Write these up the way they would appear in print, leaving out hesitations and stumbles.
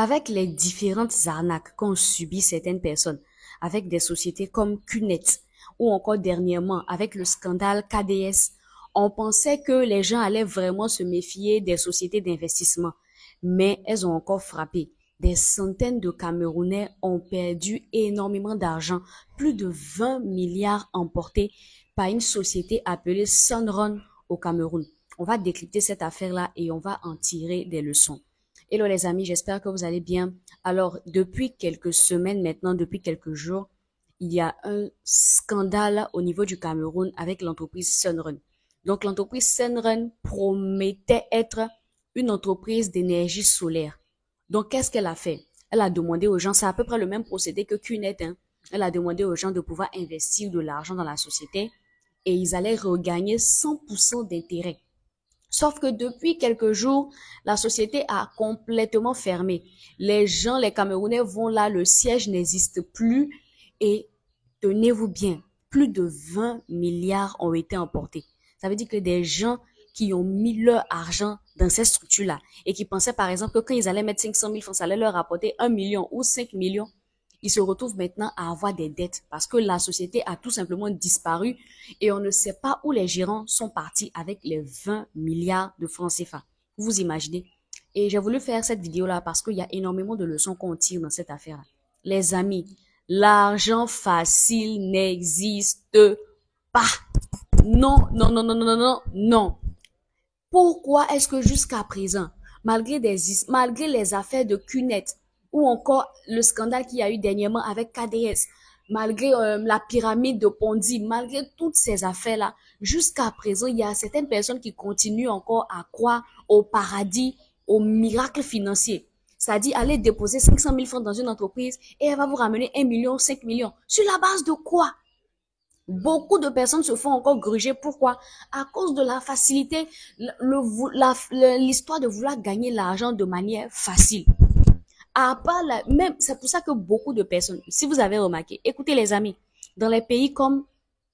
Avec les différentes arnaques qu'ont subi certaines personnes, avec des sociétés comme QNet ou encore dernièrement avec le scandale KDS, on pensait que les gens allaient vraiment se méfier des sociétés d'investissement, mais elles ont encore frappé. Des centaines de Camerounais ont perdu énormément d'argent, plus de 20 milliards emportés par une société appelée Sunrun au Cameroun. On va décrypter cette affaire-là et on va en tirer des leçons. Hello les amis, j'espère que vous allez bien. Alors, depuis quelques semaines maintenant, depuis quelques jours, il y a un scandale au niveau du Cameroun avec l'entreprise Sunrun. Donc, l'entreprise Sunrun promettait être une entreprise d'énergie solaire. Donc, qu'est-ce qu'elle a fait? Elle a demandé aux gens, c'est à peu près le même procédé que QNet, hein. Elle a demandé aux gens de pouvoir investir de l'argent dans la société et ils allaient regagner 100% d'intérêt. Sauf que depuis quelques jours, la société a complètement fermé. Les gens, les Camerounais vont là, le siège n'existe plus et tenez-vous bien, plus de 20 milliards ont été emportés. Ça veut dire que des gens qui ont mis leur argent dans ces structures-là et qui pensaient par exemple que quand ils allaient mettre 500 000 francs, ça allait leur rapporter 1 million ou 5 millions, ils se retrouvent maintenant à avoir des dettes parce que la société a tout simplement disparu et on ne sait pas où les gérants sont partis avec les 20 milliards de francs CFA. Vous imaginez? Et j'ai voulu faire cette vidéo-là parce qu'il y a énormément de leçons qu'on tire dans cette affaire-là. Les amis, l'argent facile n'existe pas. Non, non, non, non, non, non, non, non. Pourquoi est-ce que jusqu'à présent, malgré les affaires de QNet, ou encore le scandale qu'il y a eu dernièrement avec KDS, malgré la pyramide de Ponzi, malgré toutes ces affaires-là, jusqu'à présent, il y a certaines personnes qui continuent encore à croire au paradis, au miracle financier. C'est-à-dire aller déposer 500 000 francs dans une entreprise et elle va vous ramener 1 million, 5 millions. Sur la base de quoi? Beaucoup de personnes se font encore gruger. Pourquoi? À cause de la facilité, l'histoire de vouloir gagner l'argent de manière facile. Même, c'est pour ça que beaucoup de personnes, si vous avez remarqué, écoutez les amis, dans les pays comme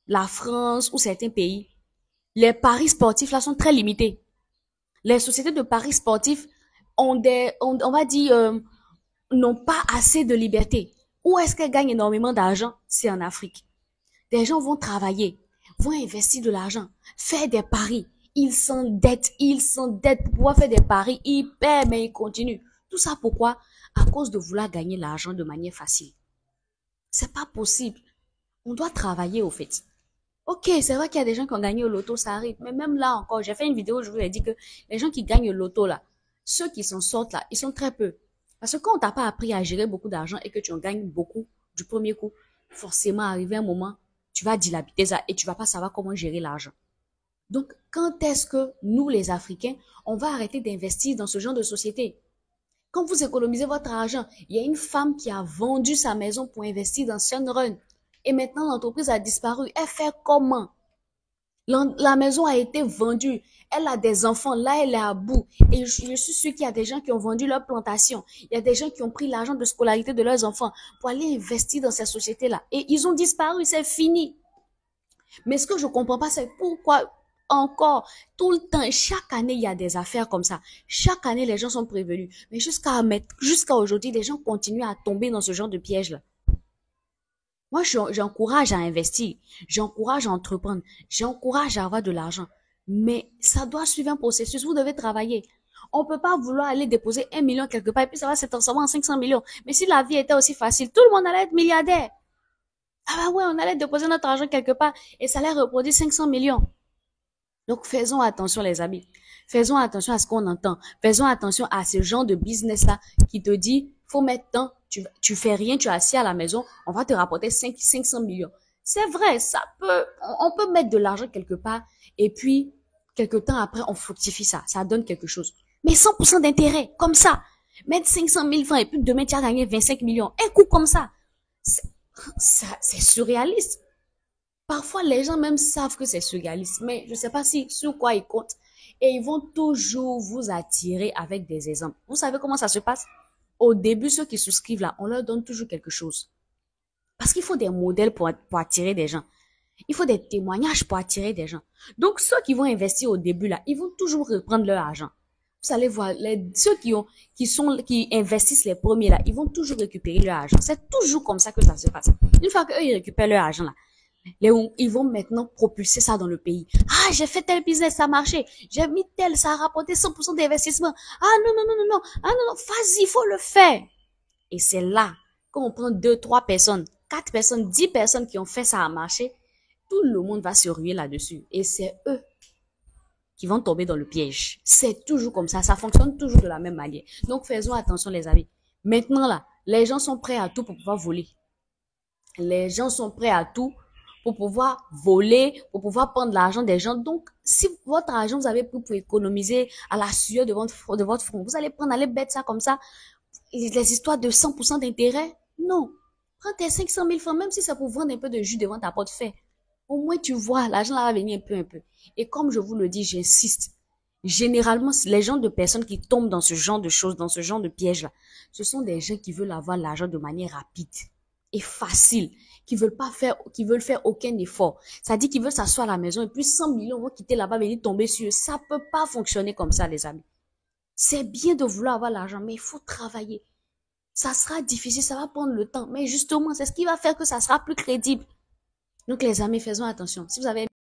la France ou certains pays, les paris sportifs là sont très limités. Les sociétés de paris sportifs on va dire, n'ont pas assez de liberté. Où est-ce qu'elles gagnent énormément d'argent? C'est en Afrique. Des gens vont travailler, vont investir de l'argent, faire des paris. Ils s'endettent pour pouvoir faire des paris. Ils perdent, mais ils continuent. Tout ça pourquoi? À cause de vouloir gagner l'argent de manière facile. C'est pas possible. On doit travailler au fait. Ok, c'est vrai qu'il y a des gens qui ont gagné au loto, ça arrive. Mais même là encore, j'ai fait une vidéo où je vous ai dit que les gens qui gagnent au loto là, ceux qui s'en sortent là, ils sont très peu. Parce que quand on t'a pas appris à gérer beaucoup d'argent et que tu en gagnes beaucoup du premier coup, forcément, arrivé un moment, tu vas dilapider ça et tu vas pas savoir comment gérer l'argent. Donc, quand est-ce que nous, les Africains, on va arrêter d'investir dans ce genre de société? Quand vous économisez votre argent, il y a une femme qui a vendu sa maison pour investir dans Sunrun. Et maintenant, l'entreprise a disparu. Elle fait comment? La maison a été vendue. Elle a des enfants. Là, elle est à bout. Et je suis sûre qu'il y a des gens qui ont vendu leur plantation. Il y a des gens qui ont pris l'argent de scolarité de leurs enfants pour aller investir dans ces sociétés-là. Et ils ont disparu. C'est fini. Mais ce que je comprends pas, c'est pourquoi encore, tout le temps, chaque année, il y a des affaires comme ça. Chaque année, les gens sont prévenus. Mais jusqu'à aujourd'hui, les gens continuent à tomber dans ce genre de piège-là. Moi, j'encourage à investir. J'encourage à entreprendre. J'encourage à avoir de l'argent. Mais ça doit suivre un processus. Vous devez travailler. On peut pas vouloir aller déposer 1 million quelque part et puis ça va se transformer en 500 millions. Mais si la vie était aussi facile, tout le monde allait être milliardaire. Ah bah ouais, on allait déposer notre argent quelque part et ça allait reproduire 500 millions. Donc, faisons attention, les amis. Faisons attention à ce qu'on entend. Faisons attention à ce genre de business-là qui te dit, faut mettre tant, tu fais rien, tu es assis à la maison, on va te rapporter 500 millions. C'est vrai, on peut mettre de l'argent quelque part et puis, quelque temps après, on fructifie ça. Ça donne quelque chose. Mais 100% d'intérêt, comme ça. Mettre 500 000 francs et puis demain, tu as gagné 25 millions. Un coup comme ça. C'est surréaliste. Parfois, les gens même savent que c'est surréaliste, mais je ne sais pas sur quoi ils comptent. Et ils vont toujours vous attirer avec des exemples. Vous savez comment ça se passe? Au début, ceux qui souscrivent là, on leur donne toujours quelque chose. Parce qu'il faut des modèles pour attirer des gens. Il faut des témoignages pour attirer des gens. Donc, ceux qui vont investir au début là, ils vont toujours reprendre leur argent. Vous Vous allez voir, ceux qui investissent les premiers là, ils vont toujours récupérer leur argent. C'est toujours comme ça que ça se passe. Une fois qu'eux, ils récupèrent leur argent là, ils vont maintenant propulser ça dans le pays. Ah, j'ai fait tel business, ça a marché. J'ai mis tel, ça a rapporté 100% d'investissement. Ah, non, non, non, non, non. Ah, non, non, vas-y, il faut le faire. Et c'est là, quand on prend 2, 3 personnes, 4 personnes, 10 personnes qui ont fait ça à marcher, tout le monde va se ruer là-dessus. Et c'est eux qui vont tomber dans le piège. C'est toujours comme ça fonctionne toujours de la même manière. Donc faisons attention les amis. Maintenant là, les gens sont prêts à tout pour pouvoir voler. Les gens sont prêts à tout pour pouvoir voler, pour pouvoir prendre l'argent des gens. Donc, si votre argent, vous avez pris pour économiser à la sueur de votre front, vous allez prendre, allez bête ça comme ça, les histoires de 100% d'intérêt, non. Prends tes 500 000 francs, même si c'est pour vendre un peu de jus devant ta porte, fais. Au moins, tu vois, l'argent là va venir un peu. Et comme je vous le dis, j'insiste. Généralement, les gens de personnes qui tombent dans ce genre de choses, dans ce genre de pièges-là, ce sont des gens qui veulent avoir l'argent de manière rapide et facile, qui veulent faire aucun effort. Ça dit qu'ils veulent s'asseoir à la maison et puis 100 millions vont quitter là-bas, venir tomber sur eux. Ça peut pas fonctionner comme ça, les amis. C'est bien de vouloir avoir l'argent, mais il faut travailler. Ça sera difficile, ça va prendre le temps, mais justement, c'est ce qui va faire que ça sera plus crédible. Donc, les amis, faisons attention. Si vous avez